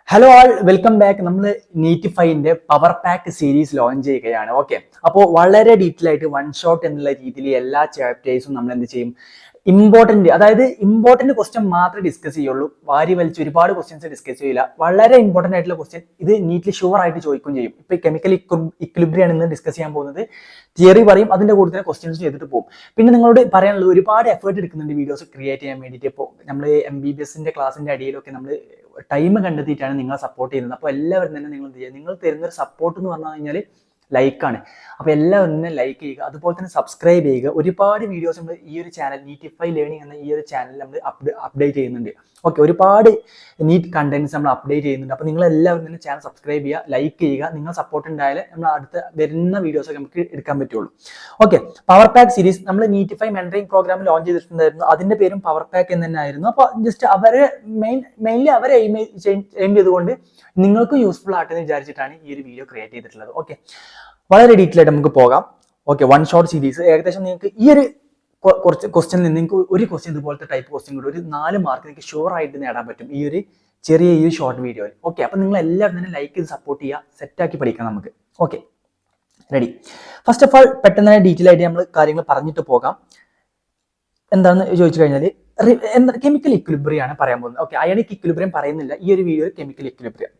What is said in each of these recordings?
Hello ആൾ welcome back. നമ്മൾ നീറ്റിഫൈൻ്റെ power pack series launch ചെയ്യുകയാണ്. Okay, അപ്പോൾ വളരെ ഡീറ്റെയിൽ ആയിട്ട് വൺ ഷോട്ട് എന്നുള്ള രീതിയിൽ എല്ലാ ചാപ്റ്റേഴ്സും നമ്മൾ എന്ത് ചെയ്യും, ഇമ്പോർട്ടന്റ് ക്വസ്റ്റ്യൻ മാത്രമേ ഡിസ്കസ് ചെയ്യുള്ളൂ. വാരി വലിച്ച് ഒരുപാട് ക്വസ്റ്റ്യൻസ് ഡിസ്കസ് ചെയ്യില്ല. വളരെ ഇമ്പോർട്ടന്റ് ആയിട്ടുള്ള ക്വസ്റ്റ്യൻ ഇത് നീറ്റ്ലി ഷുവർ ആയിട്ട് ചോദിക്കുകയും ചെയ്യും. ഇപ്പൊ കെമിക്കൽ ഇക്വിലിബ്രിയം ആണ് ഇന്ന് ഡിസ്കസ് ചെയ്യാൻ പോകുന്നത്. തിയറി പറയും, അതിന്റെ കൂടെ തന്നെ ക്വസ്റ്റ്യൻസ് ചെയ്തിട്ട് പോകും. പിന്നെ നിങ്ങളോട് പറയാനുള്ളത്, ഒരുപാട് എഫേർട്ട് എടുക്കുന്നുണ്ട് വീഡിയോസ് ക്രിയേറ്റ് ചെയ്യാൻ വേണ്ടിയിട്ട്. ഇപ്പോൾ നമ്മൾ MBBSന്റെ ക്ലാസ്സിന്റെ അടിയിലൊക്കെ നമ്മൾ ടൈം കണ്ടെത്തിയിട്ടാണ് നിങ്ങളെ സപ്പോർട്ട് ചെയ്യുന്നത്. അപ്പോൾ എല്ലാവരും തന്നെ നിങ്ങൾ എന്ത് ചെയ്യുക, നിങ്ങൾ തരുന്നൊരു സപ്പോർട്ട് എന്ന് പറഞ്ഞു കഴിഞ്ഞാൽ ലൈക്കാണ്. അപ്പോൾ എല്ലാവരും തന്നെ ലൈക്ക് ചെയ്യുക, അതുപോലെ തന്നെ സബ്സ്ക്രൈബ് ചെയ്യുക. ഒരുപാട് വീഡിയോസ് നമ്മൾ ഈ ഒരു ചാനൽ നീറ്റിഫൈ ലേണിംഗ് എന്ന ഈ ഒരു ചാനൽ നമ്മൾ അപ്ഡേറ്റ് ചെയ്യുന്നുണ്ട്. ഓക്കെ, ഒരുപാട് നീറ്റ് കണ്ടന്റ്സ് നമ്മൾ അപ്ഡേറ്റ് ചെയ്യുന്നുണ്ട്. അപ്പോൾ നിങ്ങൾ എല്ലാവരും തന്നെ ചാനൽ സബ്സ്ക്രൈബ് ചെയ്യുക, ലൈക്ക് ചെയ്യുക. നിങ്ങൾ സപ്പോർട്ട് ഉണ്ടായാലേ നമ്മൾ അടുത്ത വരുന്ന വീഡിയോസൊക്കെ നമുക്ക് എടുക്കാൻ പറ്റുള്ളൂ. ഓക്കെ, പവർ പാക്ക് സീരീസ് നമ്മൾ നീറ്റിഫൈ മെന്ററിംഗ് പ്രോഗ്രാം ലോഞ്ച് ചെയ്തിട്ടുണ്ടായിരുന്നു. അതിന്റെ പേരും പവർ പാക്ക് എന്ന് തന്നെ ആയിരുന്നു. അപ്പോൾ ജസ്റ്റ് അവരെ മെയിൻലി അവരെ എയിം ചെയ്തുകൊണ്ട് നിങ്ങൾക്ക് യൂസ്ഫുൾ ആട്ടെന്ന് വിചാരിച്ചിട്ടാണ് ഈ ഒരു വീഡിയോ ക്രിയേറ്റ് ചെയ്തിട്ടുള്ളത്. ഓക്കെ, വളരെ ഡീറ്റെയിൽ ആയിട്ട് നമുക്ക് പോകാം. Okay, one shot series. ഏകദേശം നിങ്ങൾക്ക് ഈ ഒരു കുറച്ച് ക്വസ്റ്റ്യനിൽ നിന്ന് നിങ്ങൾക്ക് ഒരു ക്വസ്റ്റ്യൻ ഇതുപോലത്തെ ടൈപ്പ് ക്വസ്റ്റ്യൻ കൂടി ഒരു 4 മാർക്ക് നിങ്ങൾക്ക് ഷുവർ ആയിട്ട് നേടാൻ പറ്റും ഈ ഒരു ഷോർട്ട് വീഡിയോയിൽ. ഓക്കെ, അപ്പം നിങ്ങൾ എല്ലാവരും തന്നെ ലൈക്ക് ചെയ്ത് സപ്പോർട്ട് ചെയ്യുക, സെറ്റാക്കി പഠിക്കാം നമുക്ക്. Okay, ready. First of all പെട്ടെന്ന് തന്നെ ഡീറ്റെയിൽ ആയിട്ട് നമ്മൾ കാര്യങ്ങൾ പറഞ്ഞിട്ട് പോകാം. എന്താണെന്ന് ചോദിച്ചു കഴിഞ്ഞാൽ കെമിക്കൽ ഇക്വിലിബ്രിയം ആണ് പറയാൻ പോകുന്നത്. ഓക്കെ, അയണിക് ഇക്വിലിബ്രിയം പറയുന്നില്ല ഈ ഒരു വീഡിയോയിൽ. കെമിക്കൽ ഇക്വിലിബ്രിയം,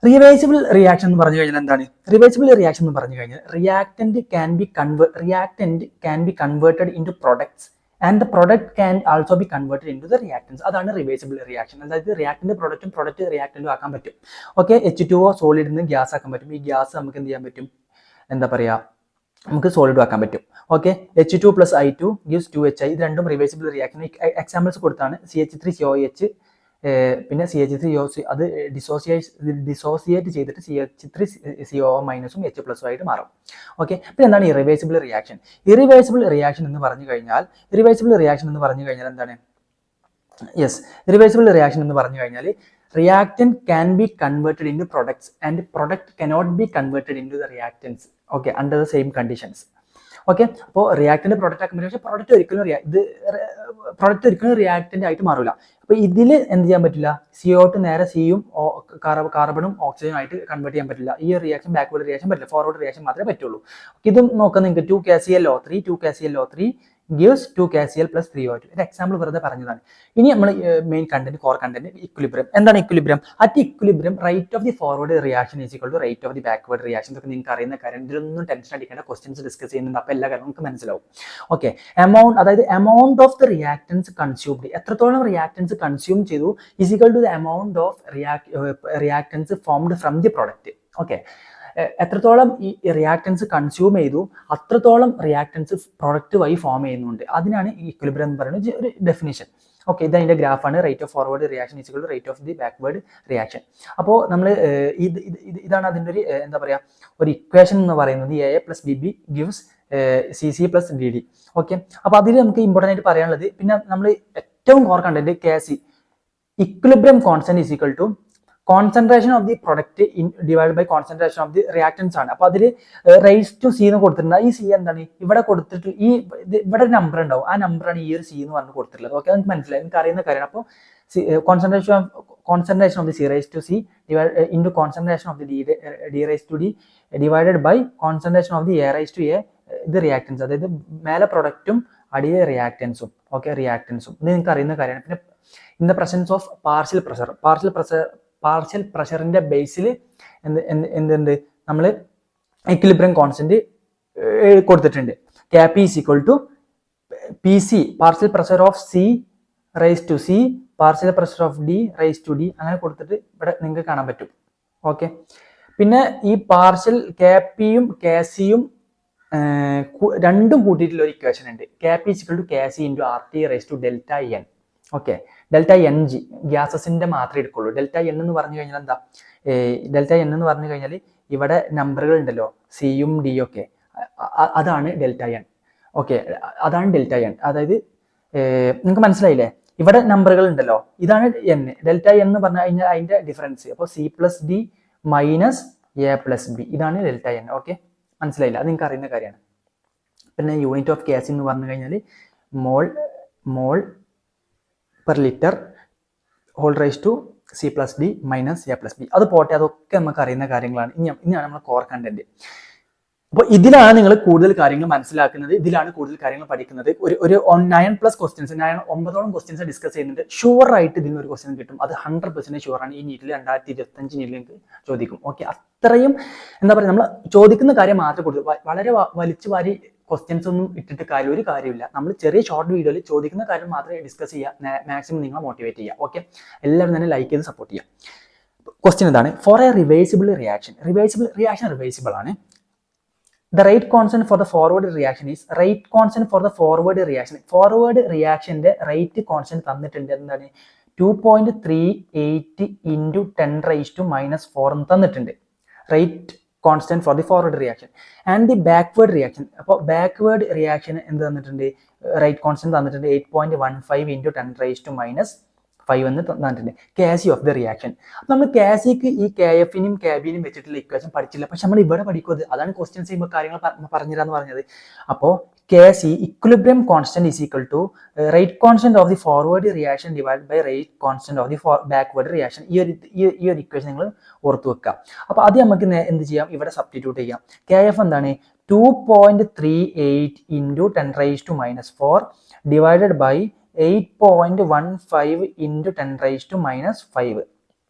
റിവേഴ്സിബിൾ റിയാക്ഷൻ എന്ന് പറഞ്ഞു കഴിഞ്ഞാൽ എന്താണ്? റിവേഴ്സിബിൾ റിയാക്ഷൻ എന്ന് പറഞ്ഞു കഴിഞ്ഞാൽ reactant can be converted into products and the product can also be converted into the reactance. അതാണ് റിവേഴ്സിബിൾ റിയാക്ഷൻ. അതായത് റിയാക്ടന്റ് പ്രൊഡക്റ്റും പ്രൊഡക്റ്റ് റിയാക്ടന്റും ആക്കാൻ പറ്റും. ഓക്കെ, H2O സോളിഡിൽ നിന്ന് ഗ്യാസ് ആക്കാൻ പറ്റും. ഈ ഗ്യാസ് നമുക്ക് എന്ത് ചെയ്യാൻ പറ്റും, എന്താ പറയുക, നമുക്ക് സോളിഡ് ആക്കാൻ പറ്റും. Okay, H2 + I2 gives 2HI. ഇത് രണ്ടും റിവേഴ്സിബിൾ റിയാക്ഷൻ. എക്സാമ്പിൾസ് കൊടുത്താണ് CH3COH, പിന്നെ CH3CO, അത് ഡിസോസിയേറ്റ് ചെയ്തിട്ട് CH3CO- H+ ആയിട്ട് മാറും. ഓക്കെ, പിന്നെ എന്താണ് ഇറിവേഴ്സിബിൾ റിയാക്ഷൻ? ഇറിവേഴ്സിബിൾ റിയാക്ഷൻ എന്ന് പറഞ്ഞു കഴിഞ്ഞാൽ എന്താണ്? യെസ്, ഇറിവേഴ്സിബിൾ റിയാക്ഷൻ എന്ന് പറഞ്ഞു കഴിഞ്ഞാൽ reactant can be converted into products and product cannot be converted into the reactants. Okay, under the same conditions. Okay, അപ്പോൾ റിയാക്ടന്റ് പ്രൊഡക്റ്റ് ആക്കാൻ പറ്റും, പക്ഷേ പ്രൊഡക്റ്റ് ഒരിക്കലും റിയാക്ടന്റ് ആയിട്ട് മാറില്ല. അപ്പോൾ ഇതിൽ എന്ത് ചെയ്യാൻ പറ്റില്ല, CO2 നേരെ സിയും കാർബണും ഓക്സിജനും ആയിട്ട് കൺവേർട്ട് ചെയ്യാൻ പറ്റില്ല. ഈ റിയാക്ഷൻ ബാക്ക്വേർഡ് റിയാക്ഷൻ പറ്റില്ല, ഫോർവേഡ് റിയാക്ഷൻ മാത്രമേ പറ്റുള്ളൂ. ഇതും നോക്കാം നിങ്ങൾക്ക്. 2KClO3 gives 2KCl + 3O2. ഒരു എക്സാമ്പിൾ വെറുതെ പറഞ്ഞതാണ്. ഇനി നമ്മൾ main content, core content, equilibrium. എന്താണ് equilibrium? At equilibrium rate of the forward reaction is equal to rate of the backward reaction. ഇതൊക്കെ നിങ്ങൾക്ക് അറിയുന്ന കാര്യം, ഇതിലൊന്നും ടെൻഷൻ അടിക്കേണ്ട. ക്വസ്റ്റ്യൻസ് ഡിസ്കസ് ചെയ്യുന്നുണ്ട്, അപ്പോൾ എല്ലാ കാര്യവും നമുക്ക് മനസ്സിലാവും. Okay, amount of the reactants consumed, എത്രത്തോളം റിയാക്ടൻസ് കൺസ്യൂം ചെയ്തു is equal to the amount of reactants formed from the product. Okay, എത്രത്തോളം ഈ റിയാക്ടൻസ് കൺസ്യൂം ചെയ്തു അത്രത്തോളം റിയാക്ടൻസ് പ്രൊഡക്റ്റ് വഴി ഫോം ചെയ്യുന്നുണ്ട്. അതിനാണ് ഈ ഇക്വിലിബ്രിയം എന്ന് പറയുന്നത് ഒരു ഡെഫിനിഷൻ. ഓക്കെ, ഇത് അതിന്റെ ഗ്രാഫാണ്. Rate of forward reaction is equal to rate of the backward reaction. അപ്പോൾ നമ്മൾ ഇതാണ് അതിൻ്റെ ഒരു എന്താ പറയുക, ഒരു ഇക്വേഷൻ എന്ന് പറയുന്നത്. AA + BB gives CC + DD. Okay, അപ്പോൾ അതിൽ നമുക്ക് ഇമ്പോർട്ടൻ്റ് ആയിട്ട് പറയാനുള്ളത്, പിന്നെ നമ്മൾ ഏറ്റവും core content KC, equilibrium constant is equal to concentration of the product divide by concentration of the reactants ആണ്. അപ്പോൾ അതിൽ റൈസ് ടു സി എന്ന് കൊടുത്തിട്ടുണ്ട്. ഈ സി എന്താണ് ഇവിടെ കൊടുത്തിട്ട്, ഇവിടെ ഒരു നമ്പർ ഉണ്ടാവും, ആ നമ്പറാണ് ഈ ഒരു സി എന്ന് പറഞ്ഞ് കൊടുത്തിട്ടുള്ളത്. ഓക്കെ, നമുക്ക് മനസ്സിലായി, നിങ്ങൾക്ക് അറിയുന്ന കാര്യമാണ്. അപ്പോൾ concentration of the C raised to C into concentration of the D raised to D divided by concentration of the A raised to A, ഇത് റിയാക്ടൻസ്, അതായത് മേലെ പ്രൊഡക്റ്റും അടിയിലെ റിയാക്ടൻസും. ഓക്കെ, റിയാക്ടൻസും ഇത് നിങ്ങൾക്ക് അറിയുന്ന കാര്യമാണ്. പിന്നെ in the presence of partial പ്രഷറിന്റെ ബേസിൽ എന്തുണ്ട്, നമ്മൾ ഇക്വിലിബ്രിയം കോൺസ്റ്റന്റ് കൊടുത്തിട്ടുണ്ട്. Kp is equal to PC, partial pressure of C raised to C, partial pressure of D raised to D, അങ്ങനെ കൊടുത്തിട്ട് ഇവിടെ നിങ്ങൾക്ക് കാണാൻ പറ്റും. ഓക്കെ, പിന്നെ ഈ പാർഷ്യൽ Kpയും KCയും രണ്ടും കൂട്ടിയിട്ടുള്ള ഒരു ഇക്വേഷൻ ഉണ്ട്. Kp is equal to KC × RT raised to ΔN. Okay, ΔNG ഗ്യാസസിന്റെ മാത്രമേ എടുക്കുള്ളൂ. ΔN എന്ന് പറഞ്ഞു കഴിഞ്ഞാൽ എന്താ, ΔN എന്ന് പറഞ്ഞു കഴിഞ്ഞാൽ ഇവിടെ നമ്പറുകൾ ഉണ്ടല്ലോ, സിയും ഡിയും ഒക്കെ, അതാണ് ΔN. ഓക്കെ, അതാണ് ΔN. അതായത് നിങ്ങൾക്ക് മനസ്സിലായില്ലേ, ഇവിടെ നമ്പറുകൾ ഉണ്ടല്ലോ, ഇതാണ് N. ΔN എന്ന് പറഞ്ഞു കഴിഞ്ഞാൽ അതിന്റെ ഡിഫറൻസ്. അപ്പോൾ C + D - A + B, ഇതാണ് ΔN. ഓക്കെ, മനസ്സിലായില്ല, അത് നിങ്ങൾക്ക് അറിയുന്ന കാര്യമാണ്. പിന്നെ യൂണിറ്റ് ഓഫ് KC എന്ന് പറഞ്ഞു കഴിഞ്ഞാൽ മോൾ per liter whole raised to C+D minus A+B. അത് പോട്ടെ, അതൊക്കെ നമുക്ക് അറിയുന്ന കാര്യങ്ങളാണ്. ഇനിയാണ് നമ്മൾ കോർ കണ്ടന്റ്. അപ്പോൾ ഇതിലാണ് നിങ്ങൾ കൂടുതൽ കാര്യങ്ങൾ മനസ്സിലാക്കുന്നത്, ഇതിലാണ് കൂടുതൽ കാര്യങ്ങൾ പഠിക്കുന്നത്. ഒരു 9+ ക്വസ്റ്റ്യൻസ്, 9ഓളം ക്വസ്റ്റ്യൻസ് ഡിസ്കസ് ചെയ്യുന്നുണ്ട്. ഷുവർ ആയിട്ട് ഇതിന് ഒരു ക്വസ്റ്റ്യൻ കിട്ടും, അത് 100% ഷുവറാണ്. ഈ നീറ്റിൽ 2025 നീറ്റിലേക്ക് ചോദിക്കും. ഓക്കെ, അത്രയും എന്താ പറയുക, നമ്മൾ ചോദിക്കുന്ന കാര്യം മാത്രമേ കൂടുതൽ, വളരെ വലിച്ചു വാരി ക്വസ്റ്റ്യൻസ് ഒന്നും ഇട്ടിട്ട് ഒരു കാര്യമില്ല. നമ്മൾ ചെറിയ ഷോർട്ട് വീഡിയോയിൽ ചോദിക്കുന്ന കാര്യം മാത്രമേ ഡിസ്കസ് ചെയ്യുക, മാക്സിമം നിങ്ങളെ മോട്ടിവേറ്റ് ചെയ്യുക. ഓക്കെ, എല്ലാവരും തന്നെ ലൈക്ക് ചെയ്ത് സപ്പോർട്ട് ചെയ്യുക. ക്വസ്റ്റ്യൻ ഇതാണ്, for a reversible reaction, reversible ആണ്. The rate constant for the forward reaction is rate constant for the forward reaction. Forward reaction rate constant തന്നിട്ടുണ്ട്. എന്താണ്? 2.38 into 10⁻⁻⁴ തന്നിട്ടുണ്ട്. Rate constant for the forward reaction and the backward reaction. അപ്പോൾ backward reaction എന്ത് തന്നിട്ടുണ്ട്? Rate constant തന്നിട്ടുണ്ട് 8.15 into 10⁻⁻⁵ എന്ന് തന്നിട്ടുണ്ട്. KC of the reaction. നമ്മൾ KCക്ക് ഈ KFനെയും KBനെയും വെച്ചിട്ടുള്ള ഇക്വേഷൻ പഠിച്ചില്ല, പക്ഷെ നമ്മൾ ഇവിടെ പഠിക്കുന്നത്, അതാണ് ക്വസ്റ്റ്യൻസ് ചെയ്യുമ്പോൾ കാര്യങ്ങൾ പറഞ്ഞുതരാന്ന് പറഞ്ഞത്. അപ്പോൾ KC equilibrium constant is equal to rate constant of the forward reaction divide by rate constant of the backward reaction. ഈ ഒരു ഇക്വേഷൻ നിങ്ങൾ ഓർത്തു വെക്കുക. അപ്പോൾ അത് നമുക്ക് എന്ത് ചെയ്യാം, ഇവിടെ സബ്സ്റ്റിറ്റ്യൂട്ട് ചെയ്യാം. KF എന്താണ്? 2.38 into 10⁻⁻⁴ divided by 8.15 into 10⁻⁻⁵.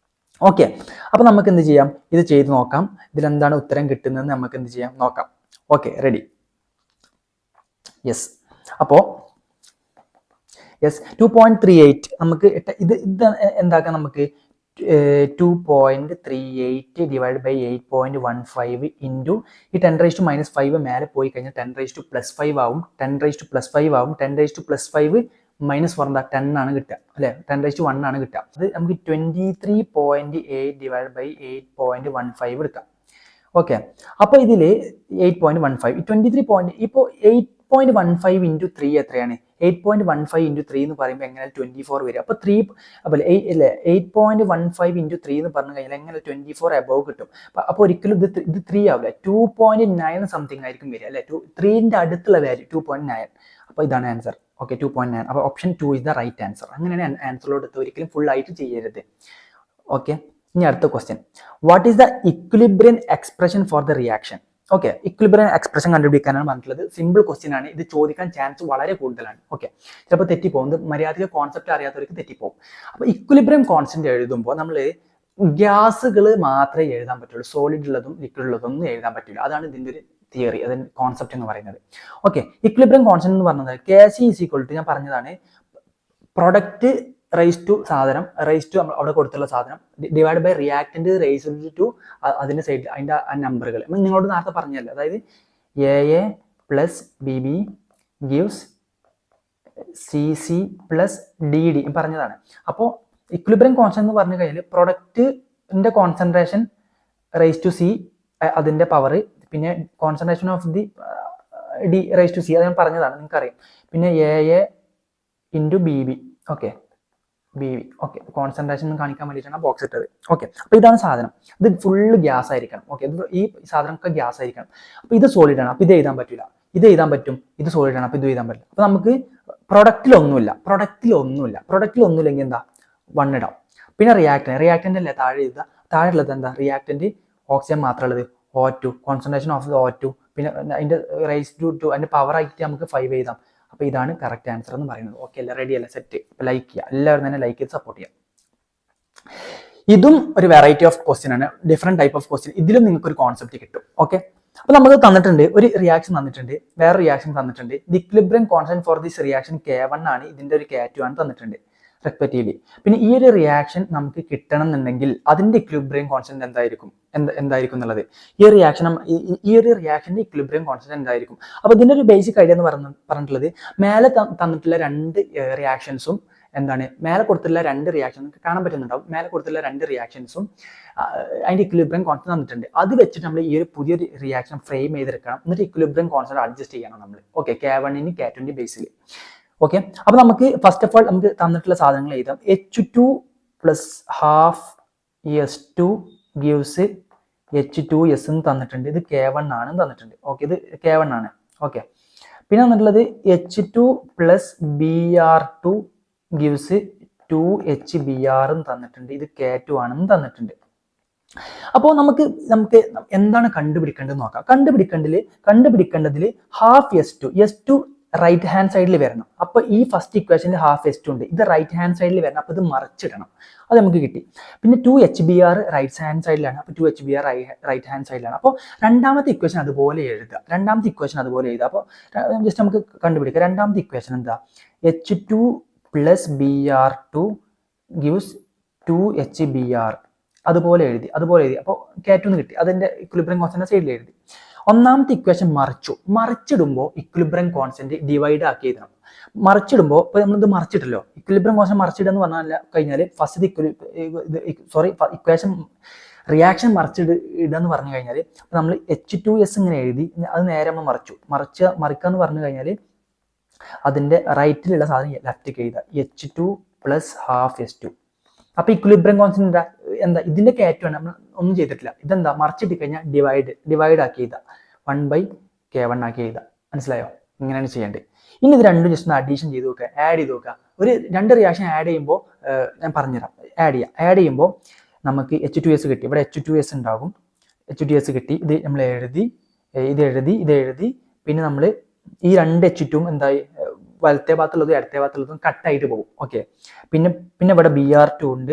Okay, അപ്പൊ നമുക്ക് എന്ത് ചെയ്യാം, ഇത് ചെയ്ത് നോക്കാം. ഇതിലെന്താണ് ഉത്തരം കിട്ടുന്നത് നമുക്ക് എന്ത് ചെയ്യാം നോക്കാം. Okay, ready? യെസ്. അപ്പോ 2.38 നമുക്ക് ഇത് എന്താക്കാം, നമുക്ക് 2.38 ഡിവൈഡ് ബൈ 8.15 ഇൻറ്റു ഈ 10⁻⁻⁵ മേലെ പോയി കഴിഞ്ഞാൽ 10⁻+5 ആവും, 10⁻+5 ആവും, 10⁻+5 -4 എന്താ 10 ആണ് കിട്ടുക അല്ലെ, 10⁻1 ആണ് കിട്ടുക. അത് നമുക്ക് 23.8 ഡിവൈഡ് ബൈ 8.15 എടുക്കാം. ഓക്കെ, അപ്പൊ ഇതില് 8.15 23 ഇപ്പോൾ 8.15 ഇൻറ്റു 3 എത്രയാണ്? 8.15 ഇൻറ്റു 3 എന്ന് പറയുമ്പോൾ എങ്ങനെ 24 വരും. അപ്പൊ 3 അല്ലേ 8.15 ഇൻറ്റു 3 എന്ന് പറഞ്ഞു കഴിഞ്ഞാൽ എങ്ങനെ 24 അബവ് കിട്ടും. അപ്പൊ ഒരിക്കലും ഇത് 3 ആവില്ല, 2.9 സംതിങ് ആയിരിക്കും വരിക അല്ലെ. 3ന്റെ അടുത്തുള്ള വാല്യൂ 2.9. അപ്പൊ ഇതാണ് ആൻസർ. ഓക്കെ, 2.9. അപ്പോൾ option 2 is the right answer. അങ്ങനെയാണ് ആൻസറിലോട്ട് ഒരിക്കലും ഫുൾ ആയിട്ട് ചെയ്യരുത്. ഓക്കെ, ഇനി അടുത്ത question, what is the equilibrium expression for the reaction? Okay, equilibrium expression കണ്ടുപിടിക്കാനാണ് പറഞ്ഞിട്ടുള്ളത്. സിമ്പിൾ ക്വസ്റ്റ്യൻ ആണ്, ഇത് ചോദിക്കാൻ ചാൻസ് വളരെ കൂടുതലാണ്. ഓക്കെ, ചിലപ്പോൾ തെറ്റിപ്പോകും, മര്യാദയ്ക്ക് കോൺസെപ്റ്റ് അറിയാത്തവർക്ക് തെറ്റിപ്പോകും. അപ്പോൾ ഇക്വിലിബ്രിയം കോൺസ്റ്റന്റ് എഴുതുമ്പോൾ നമ്മൾ ഗ്യാസുകൾ മാത്രമേ എഴുതാൻ പറ്റുള്ളൂ, സോളിഡ് ഉള്ളതും ലിക്വിഡ് ഉള്ളതും ഒന്നും എഴുതാൻ പറ്റില്ല. അതാണ് ഇതിൻ്റെ ഒരു തിയറി, അതിന് കോൺസെപ്റ്റ് എന്ന് പറയുന്നത്. ഓക്കെ, ഇക്വിലിബ്രിയം കോൺസ്റ്റന്റ് എന്ന് പറഞ്ഞത് KC ഈസ് ഈക്വൽ ടു, ഞാൻ പറഞ്ഞതാണ്, പ്രൊഡക്റ്റ് റൈസ് ടു സാധനം, റൈസ് ടു അവിടെ കൊടുത്തുള്ള സാധനം divide by reactant raise to അതിന്റെ സൈഡിൽ അതിന്റെ നമ്പറുകൾ നിങ്ങളോട് നേരത്തെ പറഞ്ഞല്ലോ. അതായത് AA plus BB gives CC plus DD പറഞ്ഞതാണ്. അപ്പോൾ ഇക്വിലിബ്രിയം കോൺസ്റ്റന്റ് എന്ന് പറഞ്ഞു കഴിഞ്ഞാൽ പ്രൊഡക്റ്റിന്റെ കോൺസെൻട്രേഷൻ റൈസ് ടു C അതിന്റെ പവർ, പിന്നെ concentration of the D raise to C അത് ഞാൻ പറഞ്ഞതാണ്, നിങ്ങൾക്കറിയാം. പിന്നെ AA into BB. Okay, BB. Okay, concentration കാണിക്കാൻ വേണ്ടിയിട്ടാണ് ബോക്സ് ഇട്ടത്. ഓക്കെ, അപ്പൊ ഇതാണ് സാധനം, ഇത് ഫുള്ള് ഗ്യാസ് ആയിരിക്കണം. ഓക്കെ, ഈ സാധനമൊക്കെ ഗ്യാസ് ആയിരിക്കണം. അപ്പൊ ഇത് സോളിഡ് ആണ്, അപ്പൊ ഇത് എഴുതാൻ പറ്റില്ല. ഇത് എഴുതാൻ പറ്റും, ഇത് സോളിഡ് ആണ്, അപ്പൊ ഇത് എഴുതാൻ പറ്റില്ല. അപ്പൊ നമുക്ക് പ്രൊഡക്റ്റിലൊന്നുമില്ല, പ്രൊഡക്റ്റിലൊന്നുമില്ലെങ്കിൽ എന്താ 1 ഇടാം. പിന്നെ റിയാക്ടന്റ് അല്ലേ താഴെ എഴുതുക, താഴെ ഉള്ളത് എന്താ, റിയാക്ടന്റ് ഓക്സിജൻ മാത്രമുള്ളത് O2, concentration of the O2, പിന്നെ അതിന്റെ റൈസ് ടു അതിന്റെ പവർ ആയിട്ട് നമുക്ക് 5 എഴുതാം. അപ്പൊ ഇതാണ് കറക്റ്റ് ആൻസർ എന്ന് പറയുന്നത്. ഓക്കെ അല്ലേ, റെഡി അല്ലേ, സെറ്റ്. അപ്പൊ ലൈക്ക് ചെയ്യുക, എല്ലാവരും തന്നെ ലൈക്ക് ചെയ്ത് സപ്പോർട്ട് ചെയ്യാം. ഇതും ഒരു വെറൈറ്റി ഓഫ് ക്വസ്റ്റ്യൻ ആണ്, ഡിഫറെന്റ് ടൈപ്പ് ഓഫ് ക്വസ്റ്റ്യൻ. ഇതിലും നിങ്ങൾക്ക് ഒരു കോൺസെപ്റ്റ് കിട്ടും. ഓക്കെ, അപ്പൊ നമുക്ക് തന്നിട്ടുണ്ട് ഒരു റിയാക്ഷൻ തന്നിട്ടുണ്ട്, വേറെ റിയാക്ഷൻ തന്നിട്ടുണ്ട്. The equilibrium constant for this reaction K1 ആണ്, ഇതിന്റെ ഒരു K2 ആണ് തന്നിട്ടുണ്ട് റെസ്പെക്റ്റീവ്ലി. പിന്നെ ഈ ഒരു റിയാക്ഷൻ നമുക്ക് കിട്ടണം എന്നുണ്ടെങ്കിൽ അതിന്റെ ഇക്വിലിബ്രിയം കോൺസ്റ്റന്റ് എന്തായിരിക്കും എന്നുള്ളത്, ഈ ഒരു റിയാക്ഷന്റെ ഇക്വിലിബ്രിയം കോൺസ്റ്റന്റ് എന്തായിരിക്കും. അപ്പൊ ഇതിന്റെ ഒരു ബേസിക് ഐഡിയ എന്ന് പറഞ്ഞിട്ടുള്ളത്, മേലെ തന്നിട്ടുള്ള 2 റിയാക്ഷൻസും എന്താണ്, മേലെ കൊടുത്തിട്ടുള്ള 2 റിയാക്ഷൻസ് കാണാൻ പറ്റുന്നുണ്ടാവും. മേലെ കൊടുത്തിട്ടുള്ള 2 റിയാക്ഷൻസും അതിന്റെ ഇക്വിലിബ്രിയം കോൺസ്റ്റന്റ് തന്നിട്ടുണ്ട്. അത് വെച്ചിട്ട് നമ്മൾ ഈ ഒരു പുതിയൊരു റിയാക്ഷൻ ഫ്രെയിം ചെയ്തെടുക്കണം, എന്നിട്ട് ഇക്വിലിബ്രിയം കോൺസ്റ്റന്റ് അഡ്ജസ്റ്റ് ചെയ്യണം നമ്മൾ. ഓക്കെ, K1 K2 ബേസിൽ. ഓക്കെ, അപ്പൊ നമുക്ക് ഫസ്റ്റ് ഓഫ് ഓൾ നമുക്ക് തന്നിട്ടുള്ള സാധനങ്ങൾ എഴുതാം. H2 plus half S2 gives H2S എന്ന് തന്നിട്ടുണ്ട്. ഇത് K1 ആണ് തന്നിട്ടുണ്ട്. ഓക്കെ, ഇത് K1 ആണ്. ഓക്കെ, പിന്നെ തന്നിട്ടുള്ളത് H2 plus Br2 gives 2HBr തന്നിട്ടുണ്ട്, ഇത് K2 ആണെന്ന് തന്നിട്ടുണ്ട്. അപ്പോൾ നമുക്ക് എന്താണ് കണ്ടുപിടിക്കേണ്ടത് നോക്കാം. കണ്ടുപിടിക്കേണ്ടതിൽ ഹാഫ് S2 റൈറ്റ് ഹാൻഡ് സൈഡിൽ വരണം. അപ്പോൾ ഈ ഫസ്റ്റ് ഇക്വേഷനിൽ ഹാഫ് S2 ഉണ്ട്, ഇത് റൈറ്റ് ഹാൻഡ് സൈഡിൽ വരണം. അപ്പോൾ ഇത് മറിച്ചിടണം, അത് നമുക്ക് കിട്ടി. പിന്നെ 2HBr റൈറ്റ് ഹാൻഡ് സൈഡിലാണ്, അപ്പോൾ 2HBr റൈറ്റ് ഹാൻഡ് സൈഡിലാണ്. അപ്പോൾ രണ്ടാമത്തെ ഇക്വേഷൻ അതുപോലെ എഴുതുക. അപ്പോൾ ജസ്റ്റ് നമുക്ക് കണ്ടുപിടിക്കാം. രണ്ടാമത്തെ ഇക്വേഷൻ എന്താ? H2 + Br2 gives 2HBr. അതുപോലെ എഴുതി. അപ്പോൾ K2 കിട്ടി, അതിന്റെ ഇക്വിലിബ്രിയം കോൺസ്റ്റന്റ് സൈഡിൽ എഴുതി. ഒന്നാമത്തെ ഇക്വേഷൻ മറിച്ചിടുമ്പോൾ ഇക്വിലിബ്രിയം കോൺസ്റ്റന്റ് ഡിവൈഡ് ആക്കി എഴുതണം. മറിച്ചിടുമ്പോൾ ഇപ്പോൾ നമ്മളിത് മറിച്ചിട്ടല്ലോ, ഇക്വിലിബ്രിയം കോൺസ്റ്റന്റ് മറിച്ചിടുക എന്ന് പറഞ്ഞു കഴിഞ്ഞാൽ ഫസ്റ്റ് ഇക്വേഷൻ റിയാക്ഷൻ മറിച്ചിടുക എന്ന് പറഞ്ഞു കഴിഞ്ഞാൽ നമ്മൾ H2S ഇങ്ങനെ എഴുതി, അത് നേരെ നമ്മൾ മറിക്കുക എന്ന് പറഞ്ഞു കഴിഞ്ഞാൽ അതിന്റെ റൈറ്റിലുള്ള സാധനം ലെഫ്റ്റിലേക്ക് എഴുതുക, H2 + ഹാഫ് S2. അപ്പൊ ഇക്വിലിബ്രിയം കോൺസ്റ്റന്റ് എന്താ? ഇതിന്റെ K2 ആണ്, നമ്മൾ ഒന്നും ചെയ്തിട്ടില്ല. ഇതെന്താ? മറിച്ചിട്ട് കഴിഞ്ഞാൽ ഡിവൈഡ് ആക്കി എഴുതാം, 1/K1 ആക്കി എഴുതാം. മനസ്സിലായോ? ഇങ്ങനെയാണ് ചെയ്യേണ്ടത്. ഇനി ഇത് രണ്ടും ജസ്റ്റ് ഒന്ന് അഡീഷൻ ചെയ്ത് നോക്കുക, ആഡ് ചെയ്ത് നോക്കുക. ഒരു രണ്ട് റിയാക്ഷൻ ആഡ് ചെയ്യുമ്പോൾ ഞാൻ പറഞ്ഞുതരാം. ആഡ് ചെയ്യുമ്പോൾ നമുക്ക് H2S കിട്ടി, ഇവിടെ H2S ഉണ്ടാകും. H2S കിട്ടി, ഇത് നമ്മൾ ഇത് എഴുതി. പിന്നെ നമ്മൾ ഈ രണ്ട് H2 എന്തായി? വലത്തെ ഭാഗത്തുള്ളതും ഇടത്തെ ഭാഗത്തുള്ളതും കട്ടായിട്ട് പോകും. ഓക്കെ, പിന്നെ ഇവിടെ Br2 ഉണ്ട്,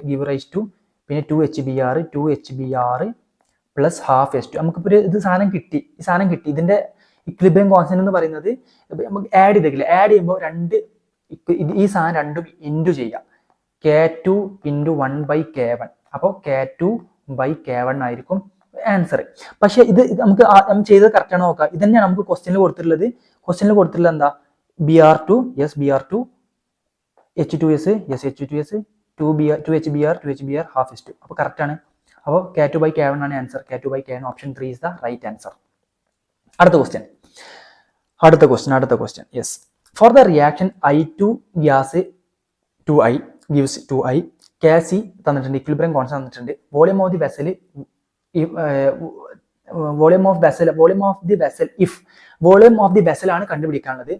ഗിവ് റൈസ് ടു പിന്നെ 2HBr + ഹാഫ് S2. നമുക്കിപ്പോൾ ഈ സാധനം കിട്ടി. ഇതിന്റെ ഇക്വിലിബ്രിയം കോൺസ്റ്റന്റ് എന്ന് പറയുന്നത് നമുക്ക് ആഡ് ചെയ്യുമ്പോൾ ഈ സാധനം രണ്ടും ഇൻറ്റു ചെയ്യാം, K2 × 1/K1. അപ്പോൾ K2/K1 ആയിരിക്കും ആൻസർ. പക്ഷെ ഇത് നമുക്ക് ചെയ്തത് കറക്റ്റ് ആണോ നോക്കാം. ഇത് തന്നെയാണ് നമുക്ക് ക്വസ്റ്റ്യനിൽ കൊടുത്തിട്ടുള്ളത്. എന്താ? Br2, yes Br2, H2S, yes H2S, 2HBr half S2. അപ്പോൾ കറക്റ്റ് ആണ്. അപ്പോൾ K2/K1 ആണ് answer. K2/K1 option 3 is the right answer. അടുത്ത question. Yes, four the reaction I2 gas 2I gives 2I, Kc തന്നിട്ടുണ്ട്, ഇക്വിലിബ്രിയം കോൺസ്റ്റന്റ് തന്നിട്ടുണ്ട്. Volume of the vessel volume of the vessel ആണ് കണ്ടുപിടിക്കാനുള്ളത്.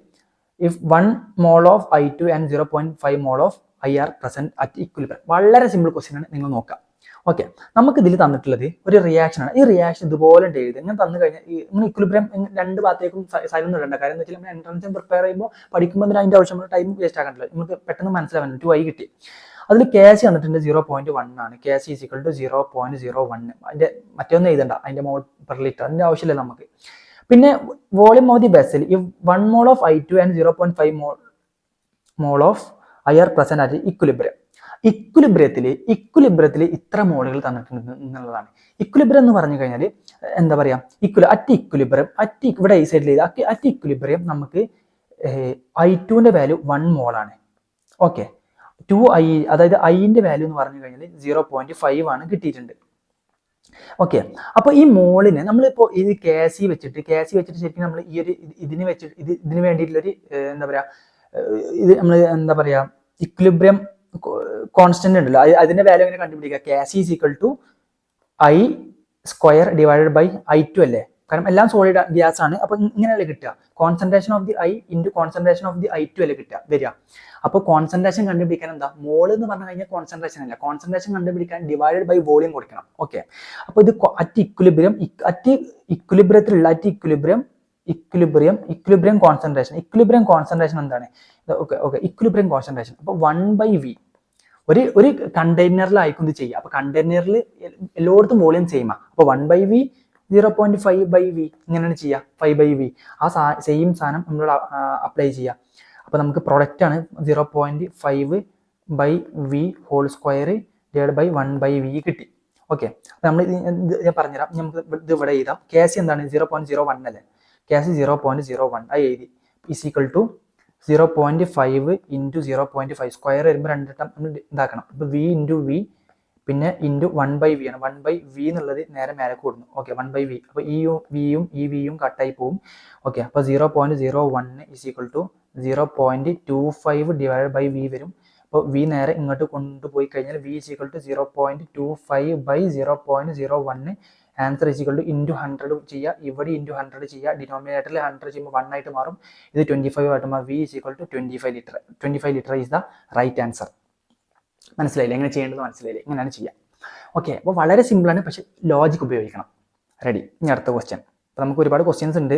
If 1 mole of I2 and 0.5 mole of I are present at equilibrium. വളരെ simple question ആണ്, നിങ്ങൾ നോക്കാം. Okay, നമുക്ക് ഇതിൽ തന്നിട്ടുള്ളത് ഒരു റിയാക്ഷൻ ആണ്. ഈ റിയാക്ഷൻ ഇതുപോലെ എഴുതി. ഇങ്ങനെ തന്നു കഴിഞ്ഞാൽ ഇങ്ങനെ ഇക്വിലിബ്രിയം രണ്ട് ഭാഗത്തേക്കും സൈലൊന്നും ഇടേണ്ട. കാര്യം എന്ന് വെച്ചാൽ നമ്മൾ എൻട്രൻസ് പ്രിപ്പയർ ചെയ്യുമ്പോൾ പഠിക്കുമ്പോൾ അതിന്റെ ആവശ്യം ടൈം വേസ്റ്റ് ആക്കണ്ടല്ലോ. നമുക്ക് പെട്ടെന്ന് മനസ്സിലാവാൻ 2I കിട്ടി. അതിൽ Kc വന്നിട്ടുണ്ട് 0.1 ആണ്. Kc = 0.01. അതിന്റെ മറ്റൊന്നും എഴുതണ്ട, അതിന്റെ മോൾ പെർ ലിറ്റർ, അതിന്റെ ആവശ്യമില്ല നമുക്ക്. പിന്നെ volume of the vessel, if 1 mole of I2 and 0.5 mole of I are present at equilibrium. ഇക്വിലിബ്രിയത്തിൽ ഇത്ര മോളുകൾ തന്നിട്ടുണ്ട് എന്നുള്ളതാണ്. ഇക്വിലിബ്രിയം എന്ന് പറഞ്ഞു കഴിഞ്ഞാൽ എന്താ പറയാ? ഇവിടെ ഈ സൈഡിൽ അറ്റ് ഇക്വിലിബ്രിയം നമുക്ക് I2ന്റെ വാല്യൂ 1 മോളാണ്. ഓക്കെ, 2I, അതായത് ഐന്റെ വാല്യൂ എന്ന് പറഞ്ഞു കഴിഞ്ഞാൽ 0.5 ആണ് കിട്ടിയിട്ടുണ്ട്. ഓക്കെ, അപ്പൊ ഈ മോളിന് നമ്മളിപ്പോ ഇത് Kc വെച്ചിട്ട് ശരിക്കും നമ്മൾ ഈ ഒരു ഇതിന് വേണ്ടിയിട്ടുള്ളൊരു എന്താ പറയാ ഇക്വിലിബ്രിയം കോൺസ്റ്റന്റ് ഉണ്ടല്ലോ, അതിന്റെ വാല്യൂ എങ്ങനെ കണ്ടുപിടിക്കുക? Kc = I² / I2 അല്ലേ? കാരണം എല്ലാം സോളിഡ് ഗ്യാസ് ആണ്. അപ്പൊ ഇങ്ങനെയല്ലേ കിട്ടുക? Concentration of the I × concentration of the I2 അല്ലേ വരിക. അപ്പോൾ കോൺസെൻട്രേഷൻ കണ്ടുപിടിക്കാൻ എന്താ? മോൾ എന്ന് പറഞ്ഞു കഴിഞ്ഞാൽ കോൺസെൻട്രേഷൻ അല്ല, കോൺസെൻട്രേഷൻ കണ്ടുപിടിക്കാൻ ഡിവൈഡഡ് ബൈ വോളിയം കൊടുക്കണം. ഓക്കെ, അപ്പോൾ ഇത് അറ്റ് ഇക്വിലിബ്രിയം കോൺസെൻട്രേഷൻ എന്താണ്? Equilibrium concentration. അപ്പോൾ 1/V ഒരു കണ്ടെയ്നറിലായിരിക്കും ഇത് ചെയ്യുക. അപ്പൊ കണ്ടെയ്നറിൽ എല്ലായിടത്തും വോളിയം സെയിം ആണ്. അപ്പൊ 1/V 0.5/V ഇങ്ങനെയാണ് ചെയ്യുക. 5/V ആ സെയിം സാധനം നമ്മൾ അപ്ലൈ ചെയ്യുക. അപ്പൊ നമുക്ക് പ്രൊഡക്റ്റ് ആണ് 0.5/V² / 1/V കിട്ടി. ഓക്കെ, അപ്പൊ നമ്മൾ ഞാൻ പറഞ്ഞുതരാം. നമുക്ക് ഇത് ഇവിടെ എഴുതാം. Kc എന്താണ്? 0.01 അല്ലേ? Kc 0.01 അത് എഴുതി. = 0.5 × 0.5 സ്ക്വയർ വരുമ്പോൾ രണ്ടിട്ടം നമ്മൾ ഇതാക്കണം. ഇപ്പൊ V × V പിന്നെ × 1/V ആണ്. 1/V എന്നുള്ളത് നേരെ മേലെ കൂടുന്നു. Okay, 1/V. അപ്പൊ ഈ വിയും കട്ടായി പോകും. ഓക്കെ, അപ്പൊ 0.01 = 0.25 / V വരും. അപ്പോൾ V നേരെ ഇങ്ങോട്ട് കൊണ്ടുപോയി കഴിഞ്ഞാൽ V = 0.25/0.01 answer equal two into 100 ചെയ്യുക, ഇവിടെ ഇൻറ്റു 100 ചെയ്യുക, ഡിനോമിനേറ്ററിൽ 100 ചെയ്യുമ്പോൾ 1 ആയിട്ട് മാറും, ഇത് 25 ആയിട്ട് മാറും. V is equal to 25 litre. 25 litre is the right answer. മനസ്സിലായില്ലേ? എങ്ങനെ ചെയ്യേണ്ടത് മനസ്സിലായില്ലേ? ഇങ്ങനെയാണ് ചെയ്യുക. ഓക്കെ, അപ്പോൾ വളരെ സിമ്പിളാണ്, പക്ഷേ ലോജിക് ഉപയോഗിക്കണം. റെഡി? ഇനി അടുത്ത ക്വസ്റ്റ്യൻ. അപ്പോൾ നമുക്ക് ഒരുപാട് ക്വസ്റ്റ്യൻസ് ഉണ്ട്.